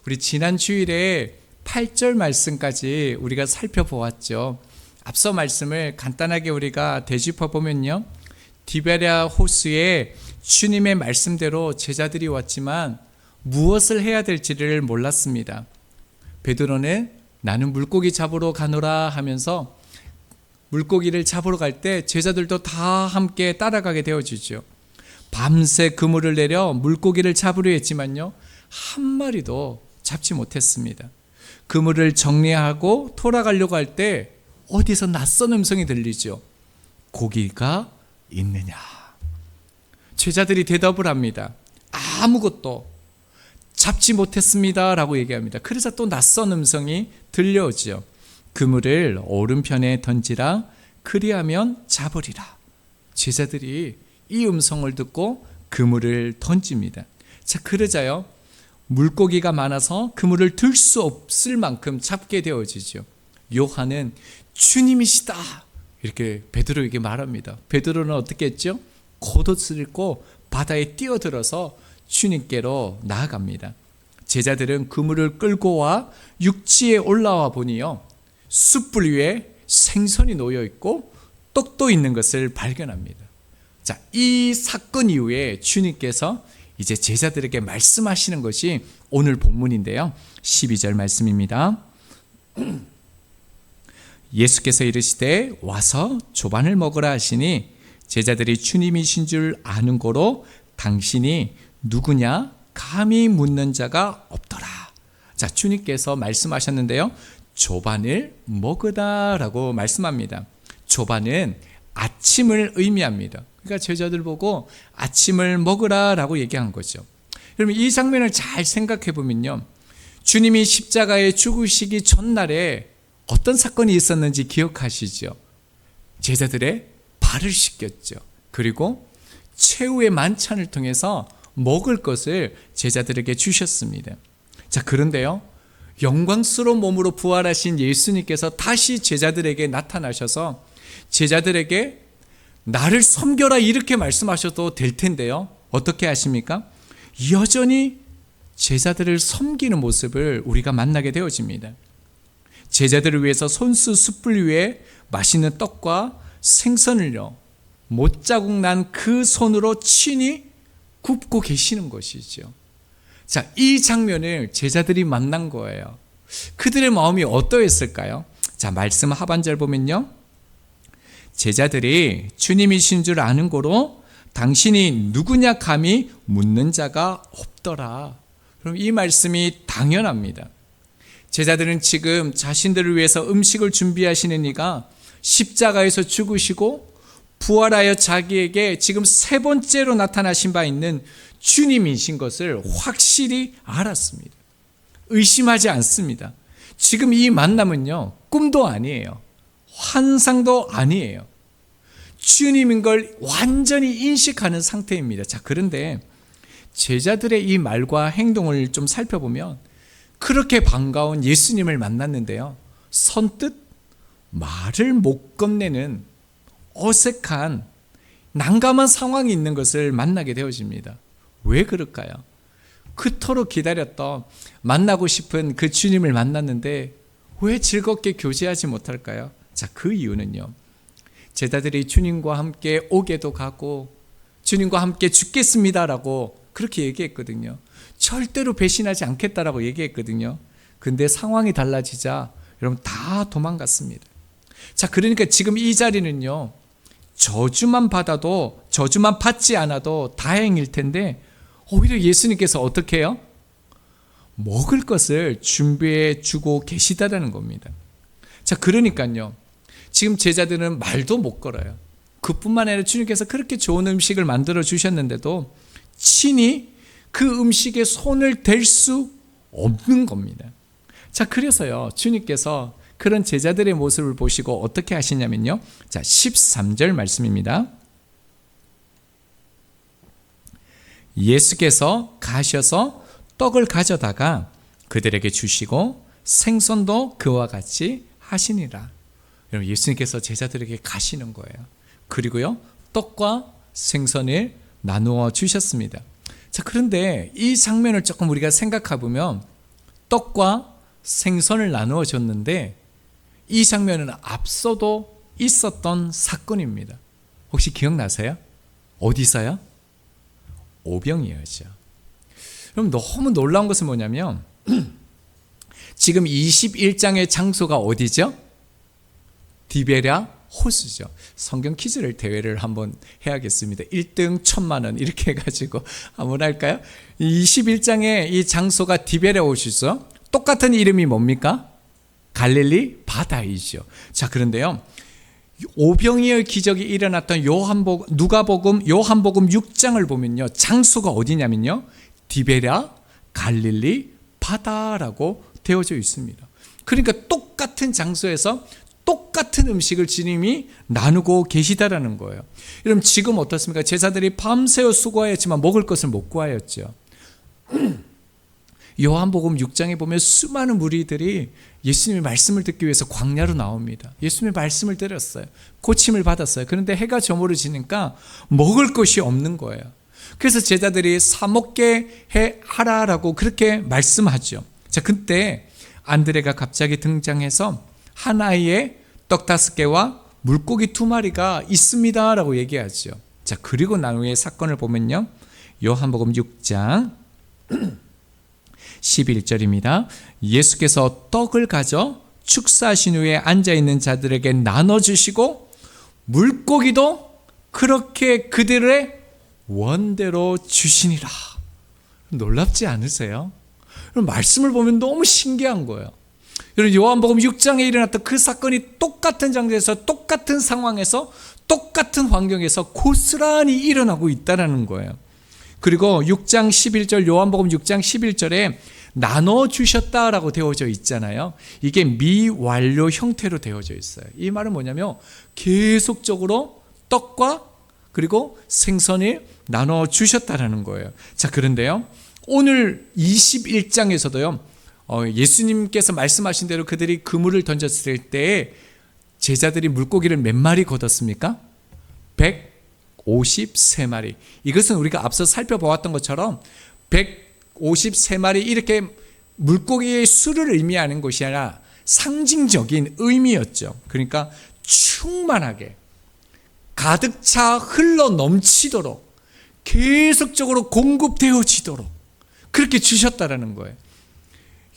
우리 지난 주일에 8절 말씀까지 우리가 살펴보았죠. 앞서 말씀을 간단하게 우리가 되짚어 보면요, 디베랴 호수에 주님의 말씀대로 제자들이 왔지만 무엇을 해야 될지를 몰랐습니다. 베드로는 나는 물고기 잡으러 가노라 하면서 물고기를 잡으러 갈 때 제자들도 다 함께 따라가게 되어지죠. 밤새 그물을 내려 물고기를 잡으려 했지만요, 한 마리도 잡지 못했습니다. 그물을 정리하고 돌아가려고 할 때 어디서 낯선 음성이 들리죠. 고기가 있느냐? 제자들이 대답을 합니다. 아무것도 잡지 못했습니다 라고 얘기합니다. 그래서 또 낯선 음성이 들려오죠. 그물을 오른편에 던지라, 그리하면 잡으리라. 제자들이 이 음성을 듣고 그물을 던집니다. 자, 그러자요, 물고기가 많아서 그물을 들 수 없을 만큼 잡게 되어지죠. 요한은 주님이시다 이렇게 베드로에게 말합니다. 베드로는 어떻게 했죠? 겉옷을 입고 바다에 뛰어들어서 주님께로 나아갑니다. 제자들은 그물을 끌고 와 육지에 올라와 보니요, 숯불 위에 생선이 놓여 있고 떡도 있는 것을 발견합니다. 자, 이 사건 이후에 주님께서 이제 제자들에게 말씀하시는 것이 오늘 본문인데요, 12절 말씀입니다. 예수께서 이르시되 와서 조반을 먹으라 하시니 제자들이 주님이신 줄 아는 고로 당신이 누구냐 감히 묻는 자가 없더라. 자, 주님께서 말씀하셨는데요, 조반을 먹으다라고 말씀합니다. 조반은 아침을 의미합니다. 그러니까 제자들 보고 아침을 먹으라라고 얘기한 거죠. 여러분, 이 장면을 잘 생각해 보면요, 주님이 십자가에 죽으시기 전날에 어떤 사건이 있었는지 기억하시죠? 제자들의 발을 씻겼죠. 그리고 최후의 만찬을 통해서 먹을 것을 제자들에게 주셨습니다. 자, 그런데요, 영광스러운 몸으로 부활하신 예수님께서 다시 제자들에게 나타나셔서 제자들에게 나를 섬겨라 이렇게 말씀하셔도 될 텐데요, 어떻게 하십니까? 여전히 제자들을 섬기는 모습을 우리가 만나게 되어집니다. 제자들을 위해서 손수 숯불 위에 맛있는 떡과 생선을요, 못자국 난 그 손으로 친히 굽고 계시는 것이죠. 자, 이 장면을 제자들이 만난 거예요. 그들의 마음이 어떠했을까요? 자, 말씀 하반절 보면요, 제자들이 주님이신 줄 아는 고로 당신이 누구냐 감히 묻는 자가 없더라. 그럼 이 말씀이 당연합니다. 제자들은 지금 자신들을 위해서 음식을 준비하시는 이가 십자가에서 죽으시고 부활하여 자기에게 지금 세 번째로 나타나신 바 있는 주님이신 것을 확실히 알았습니다. 의심하지 않습니다. 지금 이 만남은요, 꿈도 아니에요. 환상도 아니에요. 주님인 걸 완전히 인식하는 상태입니다. 자, 그런데 제자들의 이 말과 행동을 좀 살펴보면 그렇게 반가운 예수님을 만났는데요, 선뜻 말을 못 건네는 어색한 난감한 상황이 있는 것을 만나게 되어집니다. 왜 그럴까요? 그토록 기다렸던 만나고 싶은 그 주님을 만났는데 왜 즐겁게 교제하지 못할까요? 자, 그 이유는요, 제자들이 주님과 함께 오게도 가고 주님과 함께 죽겠습니다라고 그렇게 얘기했거든요. 절대로 배신하지 않겠다라고 얘기했거든요. 근데 상황이 달라지자 여러분 다 도망갔습니다. 자, 그러니까 지금 이 자리는요, 저주만 받지 않아도 다행일 텐데 오히려 예수님께서 어떻게 해요? 먹을 것을 준비해 주고 계시다라는 겁니다. 자, 그러니까요, 지금 제자들은 말도 못 걸어요. 그뿐만 아니라 주님께서 그렇게 좋은 음식을 만들어 주셨는데도 친히 그 음식에 손을 댈 수 없는 겁니다. 자, 그래서요, 주님께서 그런 제자들의 모습을 보시고 어떻게 하시냐면요, 자, 13절 말씀입니다. 예수께서 가셔서 떡을 가져다가 그들에게 주시고 생선도 그와 같이 하시니라. 여러분, 예수님께서 제자들에게 가시는 거예요. 그리고요, 떡과 생선을 나누어 주셨습니다. 자, 그런데 이 장면을 조금 우리가 생각해 보면 떡과 생선을 나누어 줬는데 이 장면은 앞서도 있었던 사건입니다. 혹시 기억나세요? 어디서요? 오병이어죠. 그럼 너무 놀라운 것은 뭐냐면 지금 21장의 장소가 어디죠? 디베랴 호수죠. 성경 퀴즈를 대회를 한번 해야겠습니다. 1등 1,000만 원 이렇게 해가지고 한번 할까요? 21장의 이 장소가 디베랴 호수죠. 똑같은 이름이 뭡니까? 갈릴리 바다이죠. 자, 그런데요, 오병이어 기적이 일어났던 누가복음 요한복음 6장을 보면요, 장소가 어디냐면요, 디베랴 갈릴리 바다라고 되어져 있습니다. 그러니까 똑같은 장소에서 똑같은 음식을 주님이 나누고 계시다라는 거예요. 여러분, 지금 어떻습니까? 제자들이 밤새워 수고하였지만 먹을 것을 못 구하였죠. 요한복음 6장에 보면 수많은 무리들이 예수님의 말씀을 듣기 위해서 광야로 나옵니다. 예수님의 말씀을 들었어요. 고침을 받았어요. 그런데 해가 저물어지니까 먹을 것이 없는 거예요. 그래서 제자들이 사 먹게 하라라고 그렇게 말씀하죠. 자, 그때 안드레가 갑자기 등장해서 한 아이에 떡 5개와 물고기 2마리가 있습니다 라고 얘기하죠. 자, 그리고 난 후에 사건을 보면요, 요한복음 6장 11절입니다. 예수께서 떡을 가져 축사하신 후에 앉아있는 자들에게 나눠주시고 물고기도 그렇게 그들의 원대로 주시니라. 놀랍지 않으세요? 말씀을 보면 너무 신기한 거예요. 여러분, 요한복음 6장에 일어났던 그 사건이 똑같은 장소에서 똑같은 상황에서 똑같은 환경에서 고스란히 일어나고 있다는 거예요. 그리고 6장 11절, 요한복음 6장 11절에 나눠주셨다라고 되어져 있잖아요. 이게 미완료 형태로 되어져 있어요. 이 말은 뭐냐면 계속적으로 떡과 그리고 생선을 나눠주셨다라는 거예요. 자, 그런데요, 오늘 21장에서도요, 예수님께서 말씀하신 대로 그들이 그물을 던졌을 때 제자들이 물고기를 몇 마리 거뒀습니까? 153마리. 이것은 우리가 앞서 살펴보았던 것처럼 153마리 이렇게 물고기의 수를 의미하는 것이 아니라 상징적인 의미였죠. 그러니까 충만하게 가득 차 흘러 넘치도록 계속적으로 공급되어지도록 그렇게 주셨다라는 거예요.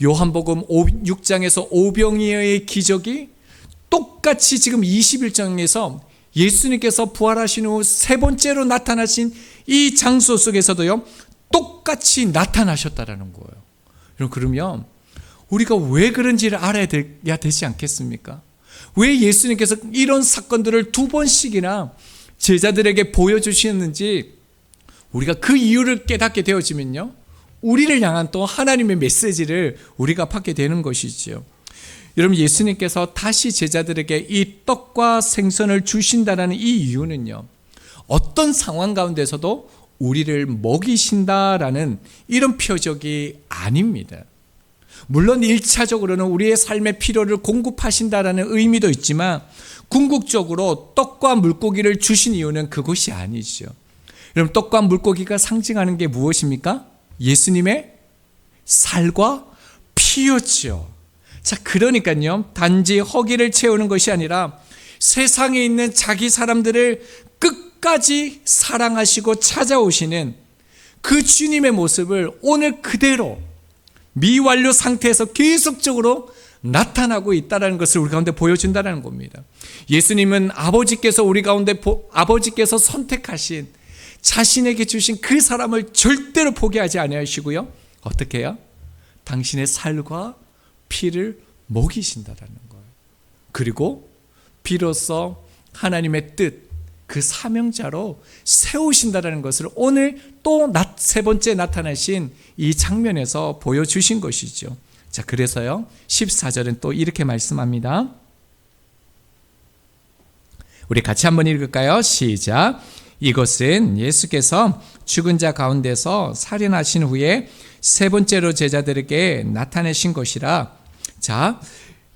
요한복음 6장에서 오병이어의 기적이 똑같이 지금 21장에서 예수님께서 부활하신 후 세 번째로 나타나신 이 장소 속에서도요, 똑같이 나타나셨다라는 거예요. 그러면 우리가 왜 그런지를 알아야 되지 않겠습니까? 왜 예수님께서 이런 사건들을 2번씩이나 제자들에게 보여주시는지 우리가 그 이유를 깨닫게 되어지면요, 우리를 향한 또 하나님의 메시지를 우리가 받게 되는 것이지요. 여러분, 예수님께서 다시 제자들에게 이 떡과 생선을 주신다는 이 이유는요, 어떤 상황 가운데서도 우리를 먹이신다라는 이런 표적이 아닙니다. 물론 1차적으로는 우리의 삶의 필요를 공급하신다라는 의미도 있지만 궁극적으로 떡과 물고기를 주신 이유는 그것이 아니죠. 여러분, 떡과 물고기가 상징하는 게 무엇입니까? 예수님의 살과 피였죠. 자, 그러니까요, 단지 허기를 채우는 것이 아니라 세상에 있는 자기 사람들을 끝까지 사랑하시고 찾아오시는 그 주님의 모습을 오늘 그대로 미완료 상태에서 계속적으로 나타나고 있다는 것을 우리 가운데 보여준다는 겁니다. 예수님은 아버지께서 우리 가운데 아버지께서 선택하신 자신에게 주신 그 사람을 절대로 포기하지 아니하시고요, 어떻게 해요? 당신의 살과 피를 먹이신다라는 거예요. 그리고 비로소 하나님의 뜻, 그 사명자로 세우신다라는 것을 오늘 또 세 번째 나타나신 이 장면에서 보여주신 것이죠. 자, 그래서요, 14절은 또 이렇게 말씀합니다. 우리 같이 한번 읽을까요? 시작. 이것은 예수께서 죽은 자 가운데서 살인하신 후에 세 번째로 제자들에게 나타내신 것이라. 자,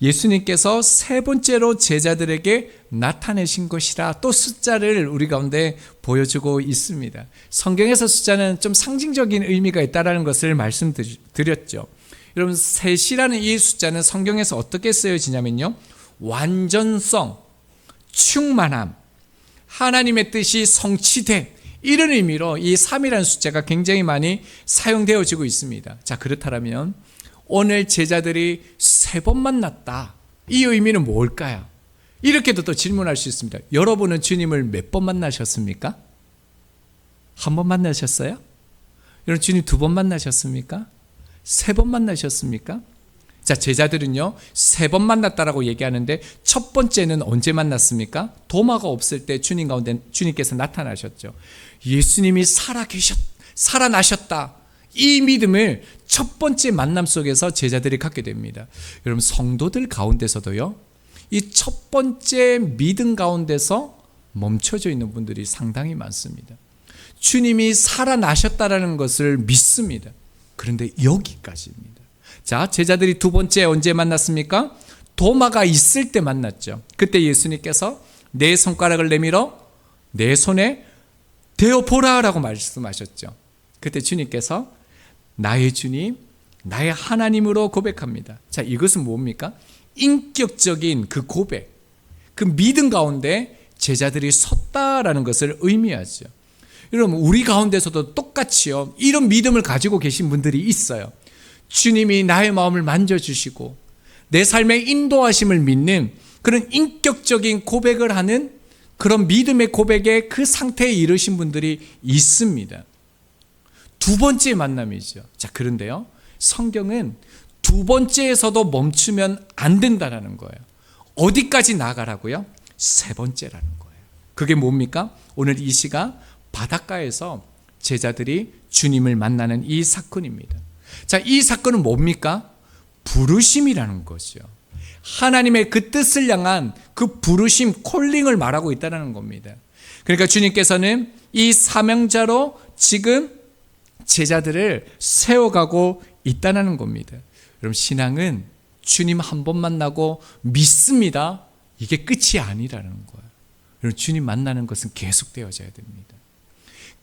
예수님께서 세 번째로 제자들에게 나타내신 것이라, 또 숫자를 우리 가운데 보여주고 있습니다. 성경에서 숫자는 좀 상징적인 의미가 있다는 것을 말씀드렸죠. 여러분, 셋이라는 이 숫자는 성경에서 어떻게 쓰여지냐면요, 완전성, 충만함, 하나님의 뜻이 성취됨, 이런 의미로 이 3이라는 숫자가 굉장히 많이 사용되어지고 있습니다. 자, 그렇다면 오늘 제자들이 3번 만났다, 이 의미는 뭘까요? 이렇게도 또 질문할 수 있습니다. 여러분은 주님을 몇 번 만나셨습니까? 한 번 만나셨어요? 여러분, 주님 2번 만나셨습니까? 3번 만나셨습니까? 자, 제자들은요 3번 만났다라고 얘기하는데 첫 번째는 언제 만났습니까? 도마가 없을 때 주님 가운데 주님께서 나타나셨죠. 예수님이 살아나셨다, 이 믿음을 첫 번째 만남 속에서 제자들이 갖게 됩니다. 여러분, 성도들 가운데서도요, 이 첫 번째 믿음 가운데서 멈춰져 있는 분들이 상당히 많습니다. 주님이 살아나셨다라는 것을 믿습니다. 그런데 여기까지입니다. 자, 제자들이 2번째 언제 만났습니까? 도마가 있을 때 만났죠. 그때 예수님께서 내 손가락을 내밀어 내 손에 대어보라라고 말씀하셨죠. 그때 주님께서 나의 주님, 나의 하나님으로 고백합니다. 자, 이것은 뭡니까? 인격적인 그 고백, 그 믿음 가운데 제자들이 섰다라는 것을 의미하죠. 여러분, 우리 가운데서도 똑같이요, 이런 믿음을 가지고 계신 분들이 있어요. 주님이 나의 마음을 만져주시고 내 삶의 인도하심을 믿는 그런 인격적인 고백을 하는 그런 믿음의 고백의 그 상태에 이르신 분들이 있습니다. 2번째 만남이죠. 자, 그런데요, 성경은 2번째에서도 멈추면 안 된다는 거예요. 어디까지 나가라고요? 3번째라는 거예요. 그게 뭡니까? 오늘 이 시가 바닷가에서 제자들이 주님을 만나는 이 사건입니다. 자, 이 사건은 뭡니까? 부르심이라는 거죠. 하나님의 그 뜻을 향한 그 부르심, 콜링을 말하고 있다는 겁니다. 그러니까 주님께서는 이 사명자로 지금 제자들을 세워가고 있다는 겁니다. 여러분, 신앙은 주님 한 번 만나고 믿습니다, 이게 끝이 아니라는 거예요. 여러분, 주님 만나는 것은 계속되어져야 됩니다.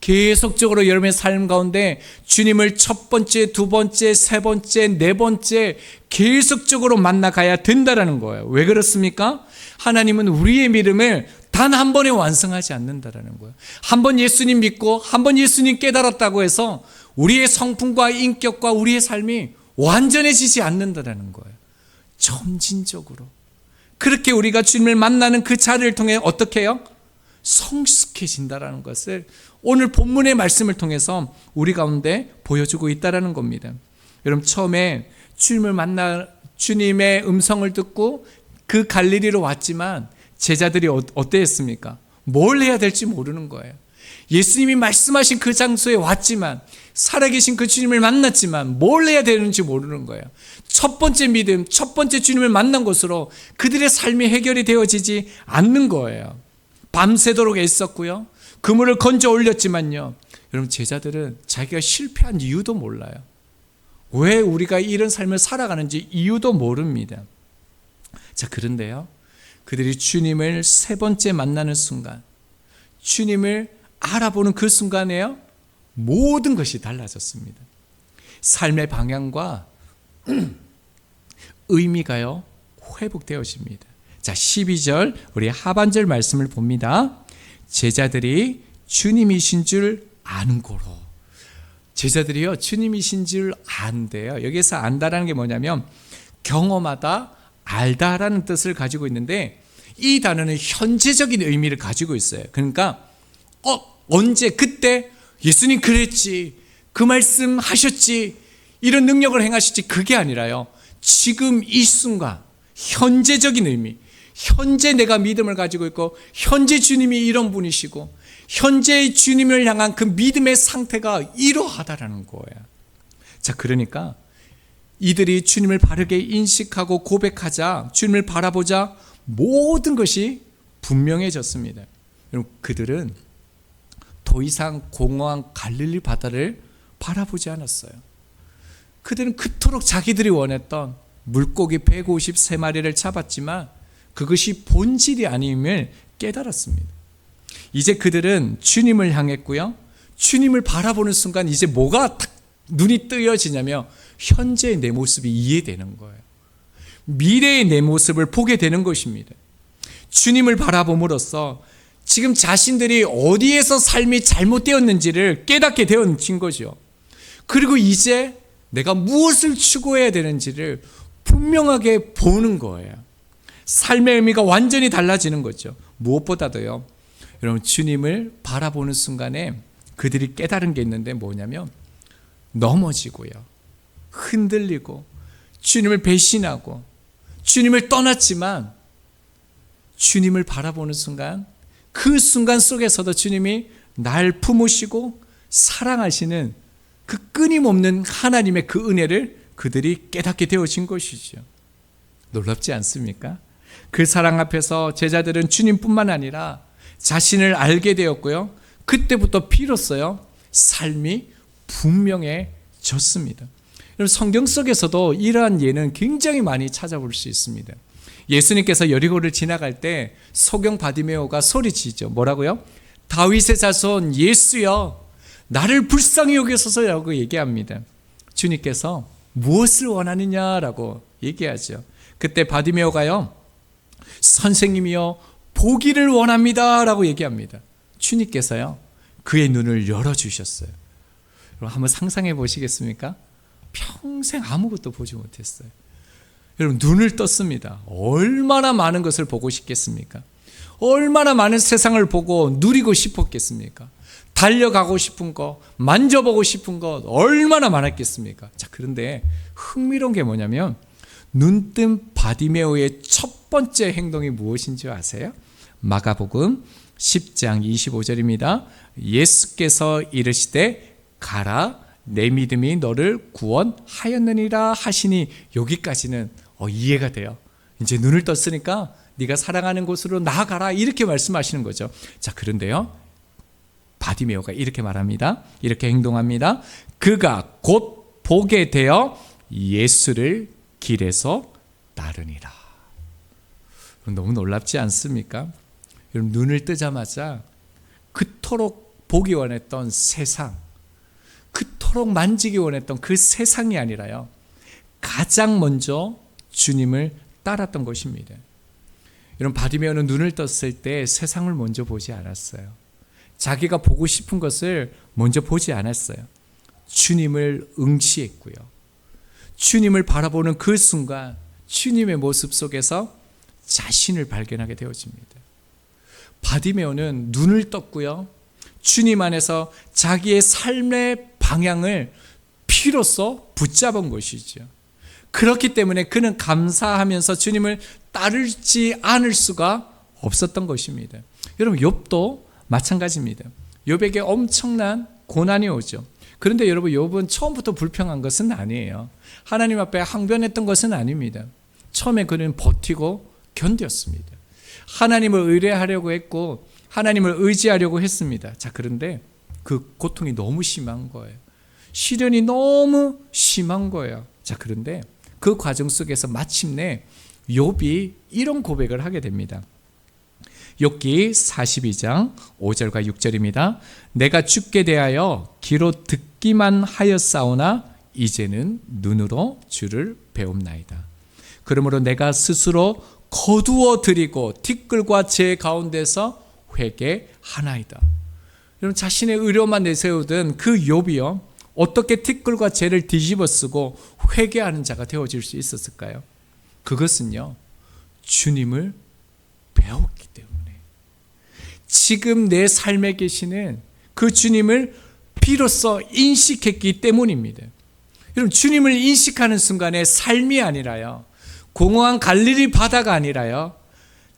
계속적으로 여러분의 삶 가운데 주님을 첫 번째, 2번째, 3번째, 4번째 계속적으로 만나가야 된다는 거예요. 왜 그렇습니까? 하나님은 우리의 믿음을 단 한 번에 완성하지 않는다는 거예요. 한 번 예수님 믿고 한 번 예수님 깨달았다고 해서 우리의 성품과 인격과 우리의 삶이 완전해지지 않는다는 거예요. 점진적으로. 그렇게 우리가 주님을 만나는 그 자리를 통해 어떻게 해요? 성숙해진다는 것을 오늘 본문의 말씀을 통해서 우리 가운데 보여주고 있다는 겁니다. 여러분, 처음에 주님을 만나 주님의 음성을 듣고 그 갈릴리로 왔지만 제자들이 어땠습니까? 뭘 해야 될지 모르는 거예요. 예수님이 말씀하신 그 장소에 왔지만, 살아계신 그 주님을 만났지만 뭘 해야 되는지 모르는 거예요. 첫 번째 믿음, 첫 번째 주님을 만난 것으로 그들의 삶이 해결이 되어지지 않는 거예요. 밤새도록 애썼고요, 그물을 건져 올렸지만요, 여러분, 제자들은 자기가 실패한 이유도 몰라요. 왜 우리가 이런 삶을 살아가는지 이유도 모릅니다. 자, 그런데요, 그들이 주님을 3번째 만나는 순간, 주님을 알아보는 그 순간에요, 모든 것이 달라졌습니다. 삶의 방향과 의미가요, 회복되어집니다. 자, 12절 우리 하반절 말씀을 봅니다. 제자들이 주님이신 줄 아는 고로. 제자들이요, 주님이신 줄 안대요. 여기서 안다라는 게 뭐냐면 경험하다, 알다라는 뜻을 가지고 있는데, 이 단어는 현재적인 의미를 가지고 있어요. 그러니까 언제, 그때 예수님 그랬지, 그 말씀 하셨지, 이런 능력을 행하셨지, 그게 아니라요, 지금 이 순간 현재적인 의미, 현재 내가 믿음을 가지고 있고 현재 주님이 이런 분이시고 현재의 주님을 향한 그 믿음의 상태가 이러하다라는 거예요. 자, 그러니까 이들이 주님을 바르게 인식하고 고백하자, 주님을 바라보자 모든 것이 분명해졌습니다. 여러분, 그들은 더 이상 공허한 갈릴리 바다를 바라보지 않았어요. 그들은 그토록 자기들이 원했던 물고기 153마리를 잡았지만 그것이 본질이 아님을 깨달았습니다. 이제 그들은 주님을 향했고요, 주님을 바라보는 순간 이제 뭐가 딱 눈이 뜨여지냐면 현재의 내 모습이 이해되는 거예요. 미래의 내 모습을 보게 되는 것입니다. 주님을 바라봄으로써 지금 자신들이 어디에서 삶이 잘못되었는지를 깨닫게 되어진 거죠. 그리고 이제 내가 무엇을 추구해야 되는지를 분명하게 보는 거예요. 삶의 의미가 완전히 달라지는 거죠. 무엇보다도요, 여러분, 주님을 바라보는 순간에 그들이 깨달은 게 있는데 뭐냐면, 넘어지고요, 흔들리고, 주님을 배신하고, 주님을 떠났지만 주님을 바라보는 순간, 그 순간 속에서도 주님이 날 품으시고 사랑하시는 그 끊임없는 하나님의 그 은혜를 그들이 깨닫게 되어진 것이죠. 놀랍지 않습니까? 그 사랑 앞에서 제자들은 주님뿐만 아니라 자신을 알게 되었고요, 그때부터 비로소요 삶이 분명해졌습니다. 여러분, 성경 속에서도 이러한 예는 굉장히 많이 찾아볼 수 있습니다. 예수님께서 여리고를 지나갈 때 소경 바디메오가 소리치죠. 뭐라고요? 다윗의 자손 예수여, 나를 불쌍히 여기소서라고 얘기합니다. 주님께서 무엇을 원하느냐라고 얘기하죠. 그때 바디메오가요, 선생님이여 보기를 원합니다 라고 얘기합니다. 주님께서요 그의 눈을 열어주셨어요. 여러분, 한번 상상해 보시겠습니까? 평생 아무것도 보지 못했어요. 여러분, 눈을 떴습니다. 얼마나 많은 것을 보고 싶겠습니까? 얼마나 많은 세상을 보고 누리고 싶었겠습니까? 달려가고 싶은 거, 만져보고 싶은 것 얼마나 많았겠습니까? 자, 그런데 흥미로운 게 뭐냐면, 눈뜬 바디메오의 첫 번째 행동이 무엇인지 아세요? 마가복음 10장 25절입니다. 예수께서 이르시되 가라, 내 믿음이 너를 구원하였느니라 하시니, 여기까지는 이해가 돼요. 이제 눈을 떴으니까 네가 사랑하는 곳으로 나아가라, 이렇게 말씀하시는 거죠. 자, 그런데요, 바디메오가 이렇게 말합니다. 이렇게 행동합니다. 그가 곧 보게 되어 예수를 길에서 따르니라. 너무 놀랍지 않습니까? 여러분, 눈을 뜨자마자 그토록 보기 원했던 세상, 그토록 만지기 원했던 그 세상이 아니라요, 가장 먼저 주님을 따랐던 것입니다. 여러분, 바디메오는 눈을 떴을 때 세상을 먼저 보지 않았어요. 자기가 보고 싶은 것을 먼저 보지 않았어요. 주님을 응시했고요, 주님을 바라보는 그 순간 주님의 모습 속에서 자신을 발견하게 되어집니다. 바디메오는 눈을 떴고요, 주님 안에서 자기의 삶의 방향을 피로써 붙잡은 것이죠. 그렇기 때문에 그는 감사하면서 주님을 따르지 않을 수가 없었던 것입니다. 여러분, 욥도 마찬가지입니다. 욥에게 엄청난 고난이 오죠. 그런데 여러분, 욥은 처음부터 불평한 것은 아니에요. 하나님 앞에 항변했던 것은 아닙니다. 처음에 그는 버티고 견뎠습니다. 하나님을 의뢰하려고 했고 하나님을 의지하려고 했습니다. 자, 그런데 그 고통이 너무 심한 거예요. 시련이 너무 심한 거예요. 자, 그런데 그 과정 속에서 마침내 욥이 이런 고백을 하게 됩니다. 욥기 42장 5절과 6절입니다. 내가 주께 대하여 귀로 듣기만 하였사오나 이제는 눈으로 주를 배움나이다. 그러므로 내가 스스로 거두어 드리고 티끌과 재 가운데서 회개하나이다. 여러분, 자신의 의로만 내세우던 그 욥이요, 어떻게 티끌과 재를 뒤집어 쓰고 회개하는 자가 되어질 수 있었을까요? 그것은요, 주님을 배웠기 때문에, 지금 내 삶에 계시는 그 주님을 비로소 인식했기 때문입니다. 여러분, 주님을 인식하는 순간에 삶이 아니라요, 공허한 갈릴리 바다가 아니라요,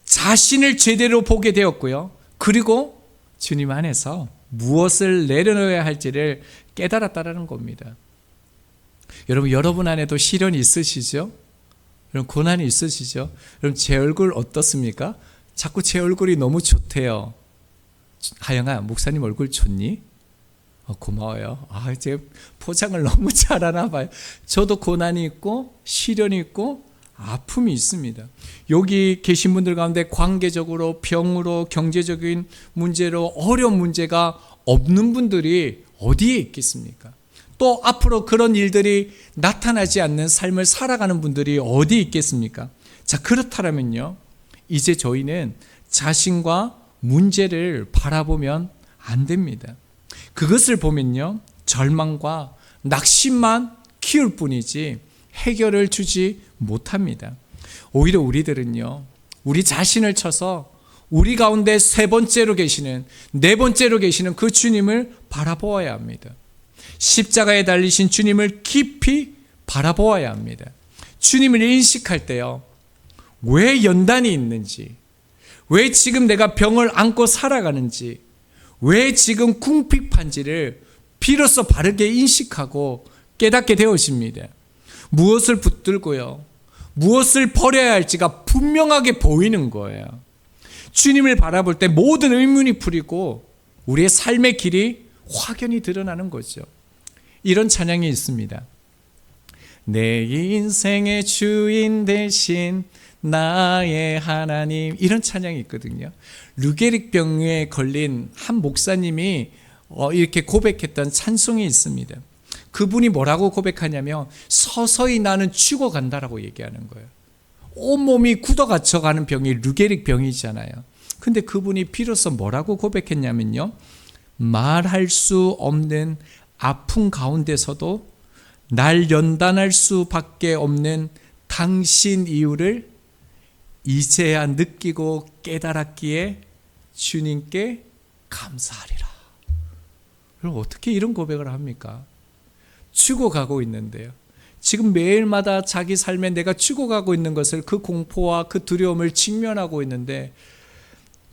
자신을 제대로 보게 되었고요, 그리고 주님 안에서 무엇을 내려놓아야 할지를 깨달았다는 겁니다. 여러분 안에도 시련이 있으시죠? 여러분, 고난이 있으시죠? 여러분, 제 얼굴 어떻습니까? 자꾸 제 얼굴이 너무 좋대요. 하영아, 목사님 얼굴 좋니? 고마워요. 제가 포장을 너무 잘하나 봐요. 저도 고난이 있고 시련이 있고 아픔이 있습니다. 여기 계신 분들 가운데 관계적으로, 병으로, 경제적인 문제로 어려운 문제가 없는 분들이 어디에 있겠습니까? 또 앞으로 그런 일들이 나타나지 않는 삶을 살아가는 분들이 어디 있겠습니까? 자, 그렇다면요, 이제 저희는 자신과 문제를 바라보면 안 됩니다. 그것을 보면요, 절망과 낙심만 키울 뿐이지 해결을 주지 못합니다. 오히려 우리들은요, 우리 자신을 쳐서 우리 가운데 세 번째로 계시는, 네 번째로 계시는 그 주님을 바라보아야 합니다. 십자가에 달리신 주님을 깊이 바라보아야 합니다. 주님을 인식할 때요, 왜 연단이 있는지, 왜 지금 내가 병을 안고 살아가는지, 왜 지금 궁핍한지를 비로소 바르게 인식하고 깨닫게 되어집니다. 무엇을 붙들고요, 무엇을 버려야 할지가 분명하게 보이는 거예요. 주님을 바라볼 때 모든 의문이 풀리고 우리의 삶의 길이 확연히 드러나는 거죠. 이런 찬양이 있습니다. 내 인생의 주인 되신 나의 하나님, 이런 찬양이 있거든요. 류게릭병에 걸린 한 목사님이 이렇게 고백했던 찬송이 있습니다. 그분이 뭐라고 고백하냐면, 서서히 나는 죽어간다라고 얘기하는 거예요. 온몸이 굳어갇혀가는 병이 류게릭병이잖아요. 근데 그분이 비로소 뭐라고 고백했냐면요, 말할 수 없는 아픔 가운데서도 날 연단할 수밖에 없는 당신 이유를 이제야 느끼고 깨달았기에 주님께 감사하리라. 그럼 어떻게 이런 고백을 합니까? 죽어가고 있는데요, 지금 매일마다 자기 삶에 내가 죽어가고 있는 것을, 그 공포와 그 두려움을 직면하고 있는데,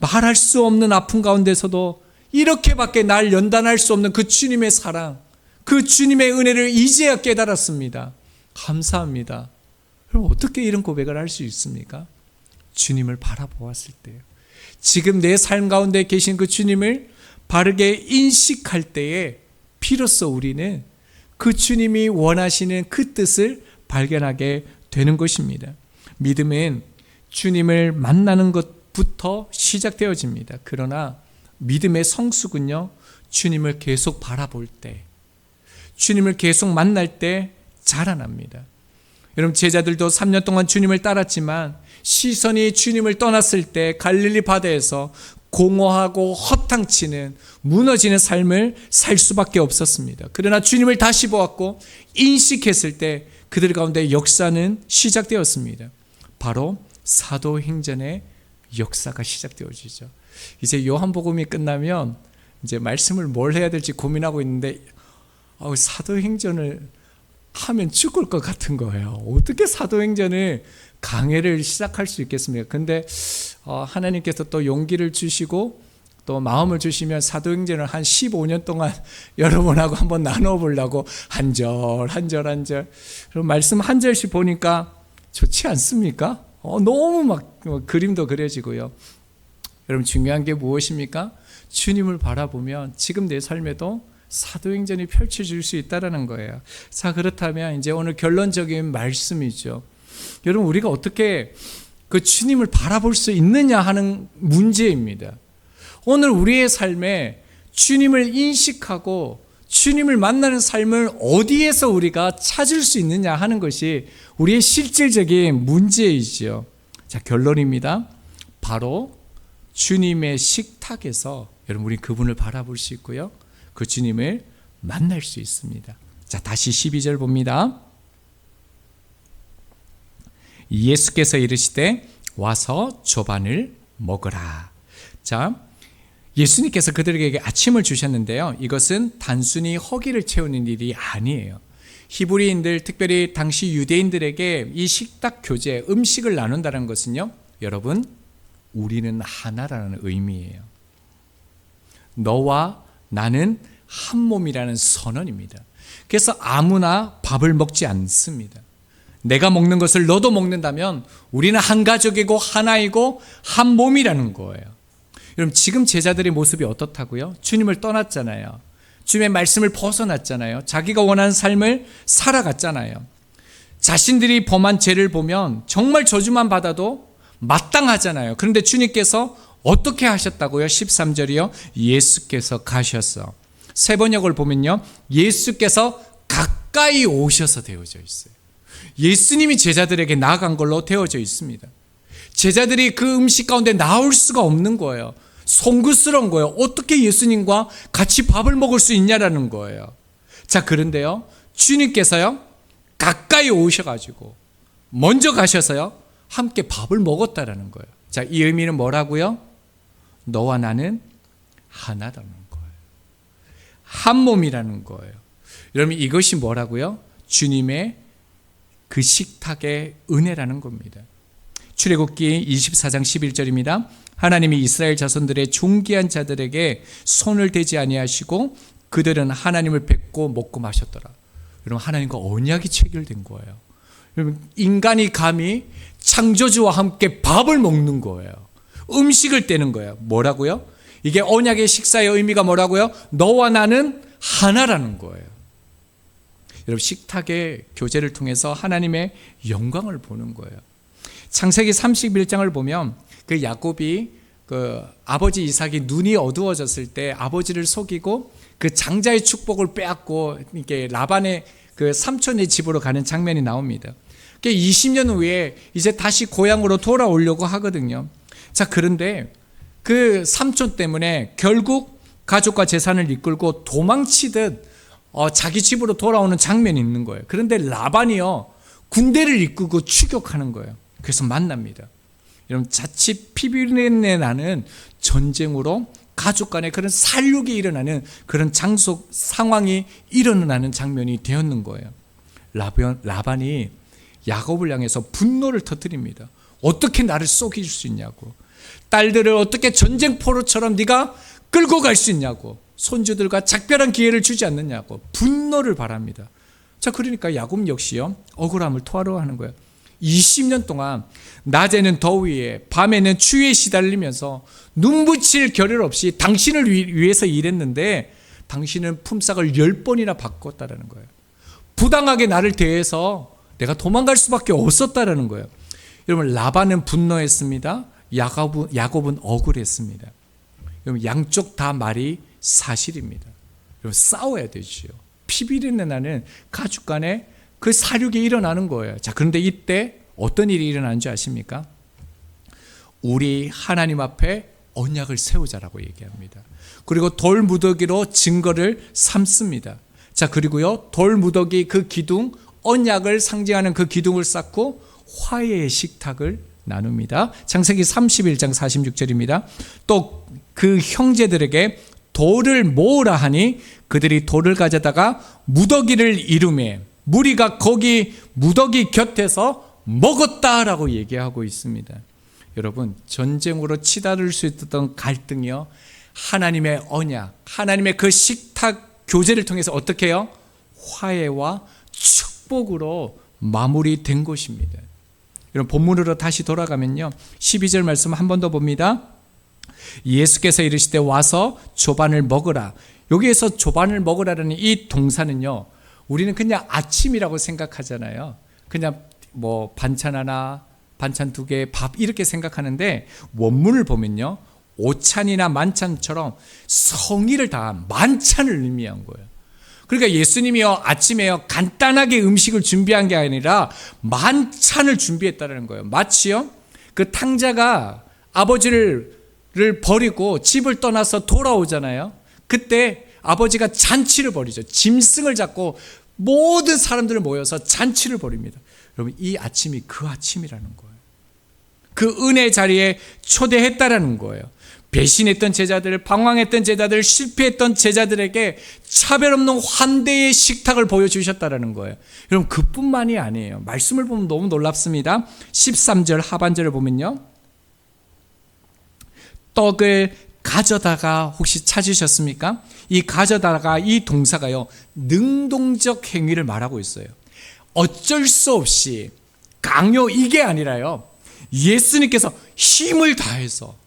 말할 수 없는 아픔 가운데서도 이렇게밖에 날 연단할 수 없는 그 주님의 사랑, 그 주님의 은혜를 이제야 깨달았습니다. 감사합니다. 그럼 어떻게 이런 고백을 할 수 있습니까? 주님을 바라보았을 때요, 지금 내 삶 가운데 계신 그 주님을 바르게 인식할 때에 비로소 우리는 그 주님이 원하시는 그 뜻을 발견하게 되는 것입니다. 믿음은 주님을 만나는 것부터 시작되어집니다. 그러나 믿음의 성숙은요, 주님을 계속 바라볼 때, 주님을 계속 만날 때 자라납니다. 여러분, 제자들도 3년 동안 주님을 따랐지만 시선이 주님을 떠났을 때 갈릴리 바다에서 공허하고 허탕치는, 무너지는 삶을 살 수밖에 없었습니다. 그러나 주님을 다시 보았고 인식했을 때 그들 가운데 역사는 시작되었습니다. 바로 사도행전의 역사가 시작되어지죠. 이제 요한복음이 끝나면 이제 말씀을 뭘 해야 될지 고민하고 있는데, 사도행전을 하면 죽을 것 같은 거예요. 어떻게 사도행전을 강해를 시작할 수 있겠습니까? 근데 하나님께서 또 용기를 주시고 또 마음을 주시면 사도행전을 한 15년 동안 여러분하고 한번 나눠보려고 한 절 그럼 말씀 한 절씩 보니까 좋지 않습니까? 너무 막 그림도 그려지고요. 여러분, 중요한 게 무엇입니까? 주님을 바라보면 지금 내 삶에도 사도행전이 펼쳐질 수 있다는 거예요. 자, 그렇다면 이제 오늘 결론적인 말씀이죠. 여러분, 우리가 어떻게 그 주님을 바라볼 수 있느냐 하는 문제입니다. 오늘 우리의 삶에 주님을 인식하고 주님을 만나는 삶을 어디에서 우리가 찾을 수 있느냐 하는 것이 우리의 실질적인 문제이죠. 자, 결론입니다. 바로 주님의 식탁에서 여러분, 우리 그분을 바라볼 수 있고요, 그 주님을 만날 수 있습니다. 자, 다시 12절 봅니다. 예수께서 이르시되 와서 조반을 먹으라. 자, 예수님께서 그들에게 아침을 주셨는데요, 이것은 단순히 허기를 채우는 일이 아니에요. 히브리인들, 특별히 당시 유대인들에게 이 식탁 교제, 음식을 나눈다는 것은요, 여러분, 우리는 하나라는 의미예요. 너와 나는 한 몸이라는 선언입니다. 그래서 아무나 밥을 먹지 않습니다. 내가 먹는 것을 너도 먹는다면 우리는 한 가족이고 하나이고 한 몸이라는 거예요. 여러분, 지금 제자들의 모습이 어떻다고요? 주님을 떠났잖아요. 주님의 말씀을 벗어났잖아요. 자기가 원하는 삶을 살아갔잖아요. 자신들이 범한 죄를 보면 정말 저주만 받아도 마땅하잖아요. 그런데 주님께서 어떻게 하셨다고요? 13절이요. 예수께서 가셨어. 세 번역을 보면요, 예수께서 가까이 오셔서 되어져 있어요. 예수님이 제자들에게 나아간 걸로 되어져 있습니다. 제자들이 그 음식 가운데 나올 수가 없는 거예요. 송구스러운 거예요. 어떻게 예수님과 같이 밥을 먹을 수 있냐라는 거예요. 자, 그런데요, 주님께서요, 가까이 오셔가지고 먼저 가셔서요, 함께 밥을 먹었다라는 거예요. 자, 이 의미는 뭐라고요? 너와 나는 하나라는 거예요. 한 몸이라는 거예요. 여러분, 이것이 뭐라고요? 주님의 그 식탁의 은혜라는 겁니다. 출애굽기 24장 11절입니다. 하나님이 이스라엘 자손들의 존귀한 자들에게 손을 대지 아니하시고 그들은 하나님을 뵙고 먹고 마셨더라. 여러분, 하나님과 언약이 체결된 거예요. 여러분, 인간이 감히 창조주와 함께 밥을 먹는 거예요. 음식을 떼는 거예요. 뭐라고요? 이게 언약의 식사의 의미가 뭐라고요? 너와 나는 하나라는 거예요. 여러분, 식탁의 교제를 통해서 하나님의 영광을 보는 거예요. 창세기 31장을 보면 그 야곱이 그 아버지 이삭이 눈이 어두워졌을 때 아버지를 속이고 그 장자의 축복을 빼앗고 이렇게 라반의 그 삼촌의 집으로 가는 장면이 나옵니다. 20년 후에 이제 다시 고향으로 돌아오려고 하거든요. 자, 그런데 그 삼촌 때문에 결국 가족과 재산을 이끌고 도망치듯 자기 집으로 돌아오는 장면이 있는 거예요. 그런데 라반이요, 군대를 이끌고 추격하는 거예요. 그래서 만납니다. 여러분, 자칫 피비린내 나는 전쟁으로 가족 간에 그런 살육이 일어나는 그런 장소 상황이 일어나는 장면이 되었는 거예요. 라반이 야곱을 향해서 분노를 터뜨립니다. 어떻게 나를 속일 수 있냐고, 딸들을 어떻게 전쟁포로처럼 네가 끌고 갈 수 있냐고, 손주들과 작별한 기회를 주지 않느냐고 분노를 발합니다. 자, 그러니까 야곱 역시요, 억울함을 토하러 하는 거예요. 20년 동안 낮에는 더위에 밤에는 추위에 시달리면서 눈붙일 겨를 없이 당신을 위해서 일했는데 당신은 품삯을 10번이나 바꿨다라는 거예요. 부당하게 나를 대해서 내가 도망갈 수밖에 없었다라는 거예요. 여러분, 라반은 분노했습니다. 야곱은 억울했습니다. 여러분, 양쪽 다 말이 사실입니다. 여러분, 싸워야 되죠. 피비린내 나는 가족 간에 그 사륙이 일어나는 거예요. 자, 그런데 이때 어떤 일이 일어나는 줄 아십니까? 우리 하나님 앞에 언약을 세우자라고 얘기합니다. 그리고 돌 무더기로 증거를 삼습니다. 자, 그리고요, 돌 무더기 그 기둥, 언약을 상징하는 그 기둥을 쌓고 화해의 식탁을 나눕니다. 창세기 31장 46절입니다. 또 그 형제들에게 돌을 모으라 하니 그들이 돌을 가져다가 무더기를 이루매 무리가 거기 무더기 곁에서 먹었다라고 얘기하고 있습니다. 여러분, 전쟁으로 치달을 수 있었던 갈등이요, 하나님의 언약, 하나님의 그 식탁 교제를 통해서 어떻게 해요? 화해와 축복으로 마무리된 것입니다. 여러분, 본문으로 다시 돌아가면요, 12절 말씀 한 번 더 봅니다. 예수께서 이르시되 와서 조반을 먹으라. 여기에서 조반을 먹으라는 이 동사는요, 우리는 그냥 아침이라고 생각하잖아요. 그냥 뭐 반찬 하나, 반찬 2개, 밥 이렇게 생각하는데 원문을 보면요, 오찬이나 만찬처럼 성의를 다한 만찬을 의미한 거예요. 그러니까 예수님이요, 아침에요, 간단하게 음식을 준비한 게 아니라 만찬을 준비했다는 거예요. 마치요, 그 탕자가 아버지를 버리고 집을 떠나서 돌아오잖아요. 그때 아버지가 잔치를 벌이죠. 짐승을 잡고 모든 사람들을 모여서 잔치를 벌입니다. 여러분, 이 아침이 그 아침이라는 거예요. 그 은혜 자리에 초대했다라는 거예요. 배신했던 제자들, 방황했던 제자들, 실패했던 제자들에게 차별 없는 환대의 식탁을 보여주셨다라는 거예요. 여러분, 그뿐만이 아니에요. 말씀을 보면 너무 놀랍습니다. 13절 하반절을 보면요, 떡을 가져다가 혹시 찾으셨습니까? 이 가져다가 이 동사가요, 능동적 행위를 말하고 있어요. 어쩔 수 없이 강요, 이게 아니라요, 예수님께서 힘을 다해서,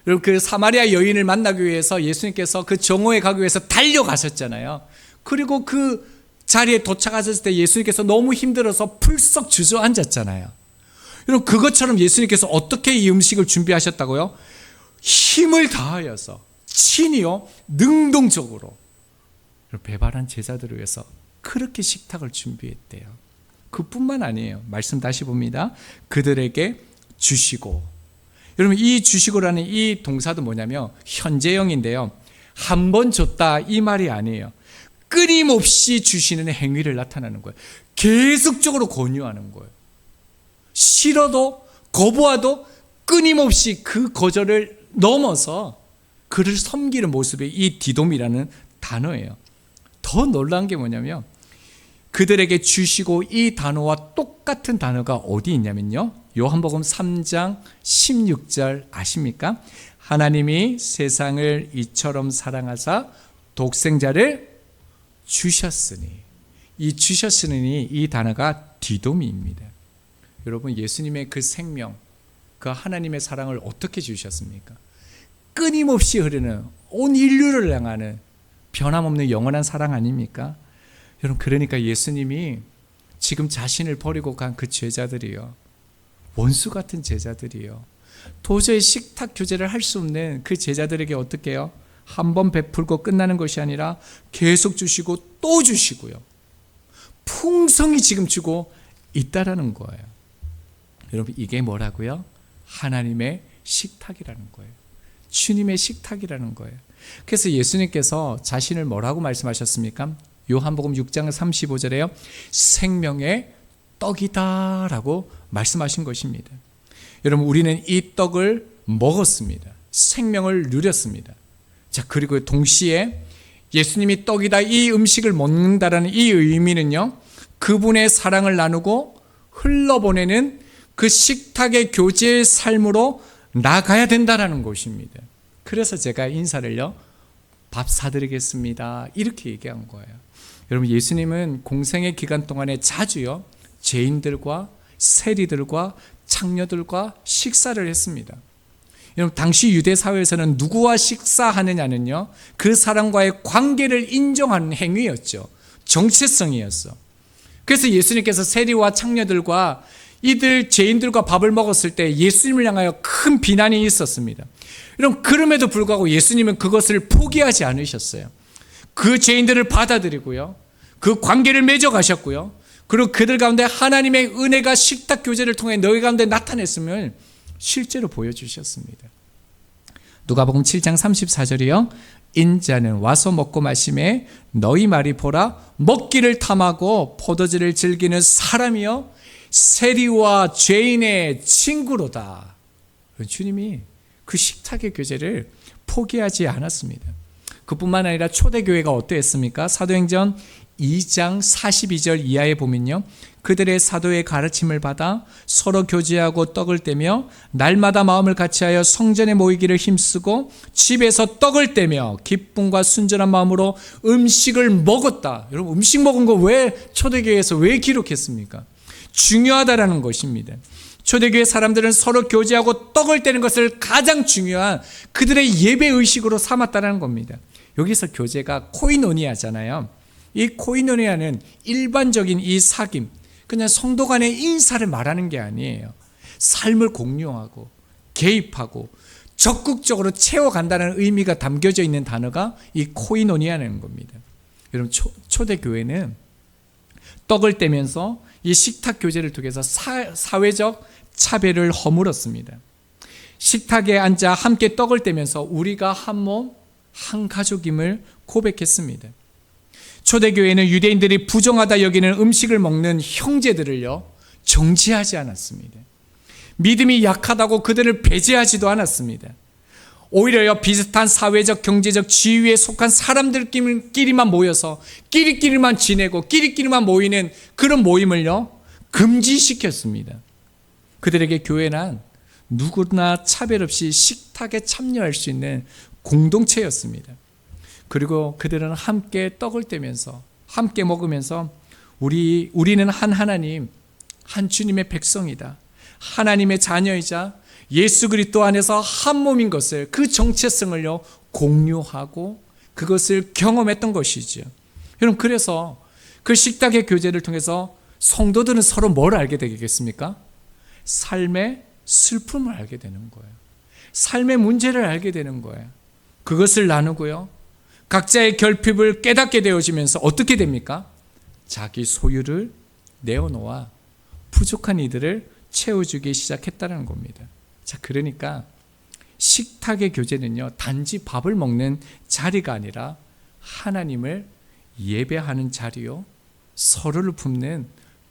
여러분, 그 사마리아 여인을 만나기 위해서 예수님께서 그 정오에 가기 위해서 달려가셨잖아요. 그리고 그 자리에 도착하셨을 때 예수님께서 너무 힘들어서 풀썩 주저앉았잖아요. 여러분, 그것처럼 예수님께서 어떻게 이 음식을 준비하셨다고요? 힘을 다하여서 친히요, 능동적으로 배반한 제자들을 위해서 그렇게 식탁을 준비했대요. 그뿐만 아니에요. 말씀 다시 봅니다. 그들에게 주시고. 여러분, 이 주시고라는 이 동사도 뭐냐면 현재형인데요. 한 번 줬다 이 말이 아니에요. 끊임없이 주시는 행위를 나타내는 거예요. 계속적으로 권유하는 거예요. 싫어도 거부하도 끊임없이 그 거절을 넘어서 그를 섬기는 모습이 이 디돔이라는 단어예요. 더 놀라운 게 뭐냐면 그들에게 주시고 이 단어와 똑같은 단어가 어디 있냐면요. 요한복음 3장 16절 아십니까? 하나님이 세상을 이처럼 사랑하사 독생자를 주셨으니, 이 주셨으니 이 단어가 디돔입니다. 여러분, 예수님의 그 생명, 그 하나님의 사랑을 어떻게 주셨습니까? 끊임없이 흐르는 온 인류를 향하는 변함없는 영원한 사랑 아닙니까? 여러분, 그러니까 예수님이 지금 자신을 버리고 간 그 제자들이요, 원수 같은 제자들이요, 도저히 식탁 교제를 할 수 없는 그 제자들에게 어떻게 해요? 한 번 베풀고 끝나는 것이 아니라 계속 주시고 또 주시고요, 풍성히 지금 주고 있다라는 거예요. 여러분, 이게 뭐라고요? 하나님의 식탁이라는 거예요. 주님의 식탁이라는 거예요. 그래서 예수님께서 자신을 뭐라고 말씀하셨습니까? 요한복음 6장 35절에요. 생명의 떡이다 라고 말씀하신 것입니다. 여러분, 우리는 이 떡을 먹었습니다. 생명을 누렸습니다. 자, 그리고 동시에 예수님이 떡이다, 이 음식을 먹는다라는 이 의미는요, 그분의 사랑을 나누고 흘러보내는 그 식탁의 교제의 삶으로 나가야 된다라는 것입니다. 그래서 제가 인사를요, 밥 사드리겠습니다, 이렇게 얘기한 거예요. 여러분, 예수님은 공생의 기간 동안에 자주요, 죄인들과 세리들과 창녀들과 식사를 했습니다. 여러분, 당시 유대 사회에서는 누구와 식사하느냐는요, 그 사람과의 관계를 인정하는 행위였죠. 정체성이었어. 그래서 예수님께서 세리와 창녀들과 이들 죄인들과 밥을 먹었을 때 예수님을 향하여 큰 비난이 있었습니다. 여러분, 그럼에도 불구하고 예수님은 그것을 포기하지 않으셨어요. 그 죄인들을 받아들이고요, 그 관계를 맺어가셨고요, 그리고 그들 가운데 하나님의 은혜가 식탁 교제를 통해 너희 가운데 나타냈음을 실제로 보여주셨습니다. 누가복음 7장 34절이요. 인자는 와서 먹고 마시매 너희 말이 보라, 먹기를 탐하고 포도주를 즐기는 사람이요 세리와 죄인의 친구로다. 주님이 그 식탁의 교제를 포기하지 않았습니다. 그뿐만 아니라 초대교회가 어떠했습니까? 사도행전 2장 42절 이하에 보면요, 그들의 사도의 가르침을 받아 서로 교제하고 떡을 떼며 날마다 마음을 같이하여 성전에 모이기를 힘쓰고 집에서 떡을 떼며 기쁨과 순전한 마음으로 음식을 먹었다. 여러분, 음식 먹은 거 왜 초대교회에서 왜 기록했습니까? 중요하다라는 것입니다. 초대교회 사람들은 서로 교제하고 떡을 떼는 것을 가장 중요한 그들의 예배의식으로 삼았다는 겁니다. 여기서 교제가 코이노니아잖아요. 이 코이노니아는 일반적인 이 사귐, 그냥 성도 간의 인사를 말하는 게 아니에요. 삶을 공유하고 개입하고 적극적으로 채워간다는 의미가 담겨져 있는 단어가 이 코이노니아라는 겁니다. 여러분, 초대교회는 떡을 떼면서 이 식탁 교제를 통해서 사회적 차별을 허물었습니다. 식탁에 앉아 함께 떡을 떼면서 우리가 한 몸, 한 가족임을 고백했습니다. 초대교회는 유대인들이 부정하다 여기는 음식을 먹는 형제들을요, 정죄하지 않았습니다. 믿음이 약하다고 그들을 배제하지도 않았습니다. 오히려요, 비슷한 사회적 경제적 지위에 속한 사람들끼리만 모여서 끼리끼리만 지내고 끼리끼리만 모이는 그런 모임을요, 금지시켰습니다. 그들에게 교회는 누구나 차별 없이 식탁에 참여할 수 있는 공동체였습니다. 그리고 그들은 함께 떡을 떼면서 함께 먹으면서 우리는 한 하나님, 한 주님의 백성이다, 하나님의 자녀이자 예수 그리스도 안에서 한 몸인 것을, 그 정체성을요 공유하고 그것을 경험했던 것이죠. 여러분, 그래서 그 식탁의 교제를 통해서 성도들은 서로 뭘 알게 되겠습니까? 삶의 슬픔을 알게 되는 거예요. 삶의 문제를 알게 되는 거예요. 그것을 나누고요, 각자의 결핍을 깨닫게 되어지면서 어떻게 됩니까? 자기 소유를 내어놓아 부족한 이들을 채워주기 시작했다는 겁니다. 자, 그러니까 식탁의 교제는요, 단지 밥을 먹는 자리가 아니라 하나님을 예배하는 자리요, 서로를 품는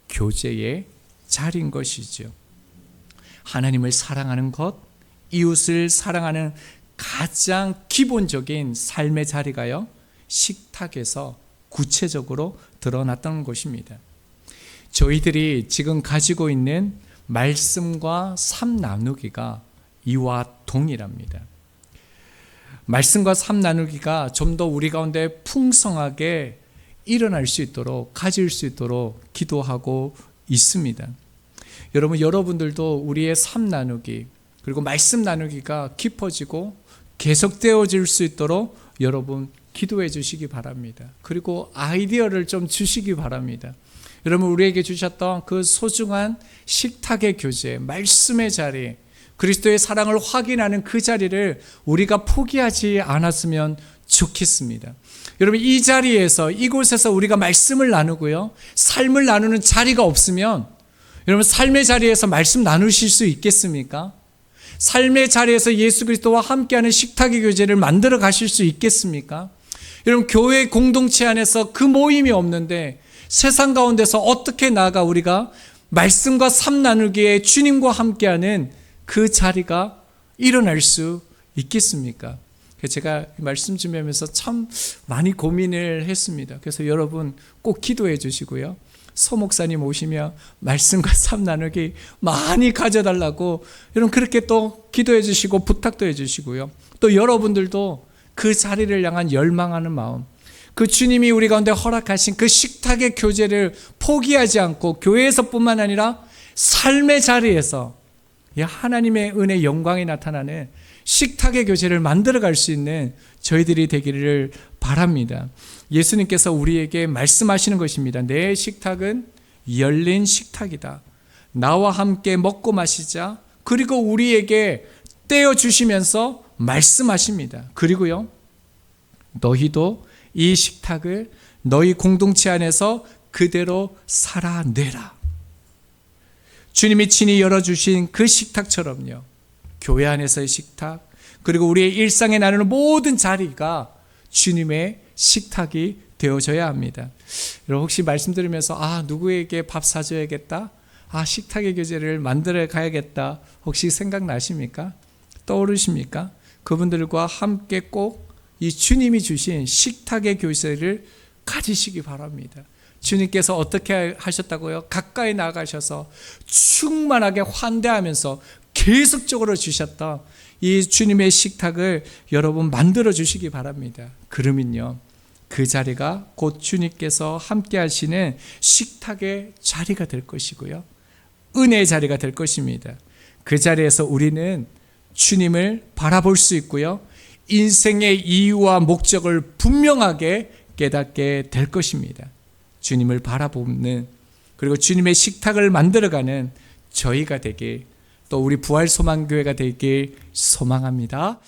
교제의 자리인 것이죠. 하나님을 사랑하는 것, 이웃을 사랑하는 가장 기본적인 삶의 자리가요, 식탁에서 구체적으로 드러났던 것입니다. 저희들이 지금 가지고 있는 말씀과 삶 나누기가 이와 동일합니다. 말씀과 삶 나누기가 좀 더 우리 가운데 풍성하게 일어날 수 있도록, 가질 수 있도록 기도하고 있습니다. 여러분들도 우리의 삶 나누기, 그리고 말씀 나누기가 깊어지고 계속되어질 수 있도록 여러분 기도해 주시기 바랍니다. 그리고 아이디어를 좀 주시기 바랍니다. 여러분, 우리에게 주셨던 그 소중한 식탁의 교제, 말씀의 자리, 그리스도의 사랑을 확인하는 그 자리를 우리가 포기하지 않았으면 좋겠습니다. 여러분, 이 자리에서, 이곳에서 우리가 말씀을 나누고요, 삶을 나누는 자리가 없으면 여러분, 삶의 자리에서 말씀 나누실 수 있겠습니까? 삶의 자리에서 예수 그리스도와 함께하는 식탁의 교제를 만들어 가실 수 있겠습니까? 여러분, 교회 공동체 안에서 그 모임이 없는데 세상 가운데서 어떻게 나아가 우리가 말씀과 삶 나누기에 주님과 함께하는 그 자리가 일어날 수 있겠습니까? 제가 말씀 준비하면서 참 많이 고민을 했습니다. 그래서 여러분 꼭 기도해 주시고요, 서 목사님 오시며 말씀과 삶 나누기 많이 가져달라고 여러분 그렇게 또 기도해 주시고 부탁도 해 주시고요, 또 여러분들도 그 자리를 향한 열망하는 마음, 그 주님이 우리 가운데 허락하신 그 식탁의 교제를 포기하지 않고 교회에서뿐만 아니라 삶의 자리에서 하나님의 은혜 영광이 나타나는 식탁의 교제를 만들어갈 수 있는 저희들이 되기를 바랍니다. 예수님께서 우리에게 말씀하시는 것입니다. 내 식탁은 열린 식탁이다. 나와 함께 먹고 마시자. 그리고 우리에게 떼어주시면서 말씀하십니다. 그리고요, 너희도 이 식탁을 너희 공동체 안에서 그대로 살아내라. 주님이 친히 열어주신 그 식탁처럼요, 교회 안에서의 식탁, 그리고 우리의 일상에 나누는 모든 자리가 주님의 식탁이 되어져야 합니다. 여러분, 혹시 말씀 들으면서 누구에게 밥 사줘야겠다, 식탁의 교제를 만들어 가야겠다, 혹시 생각나십니까? 떠오르십니까? 그분들과 함께 꼭 이 주님이 주신 식탁의 교제를 가지시기 바랍니다. 주님께서 어떻게 하셨다고요? 가까이 나가셔서 충만하게 환대하면서 계속적으로 주셨던 이 주님의 식탁을 여러분 만들어 주시기 바랍니다. 그러면요, 그 자리가 곧 주님께서 함께 하시는 식탁의 자리가 될 것이고요, 은혜의 자리가 될 것입니다. 그 자리에서 우리는 주님을 바라볼 수 있고요, 인생의 이유와 목적을 분명하게 깨닫게 될 것입니다. 주님을 바라보는, 그리고 주님의 식탁을 만들어가는 저희가 되길, 또 우리 부활소망교회가 되길 소망합니다.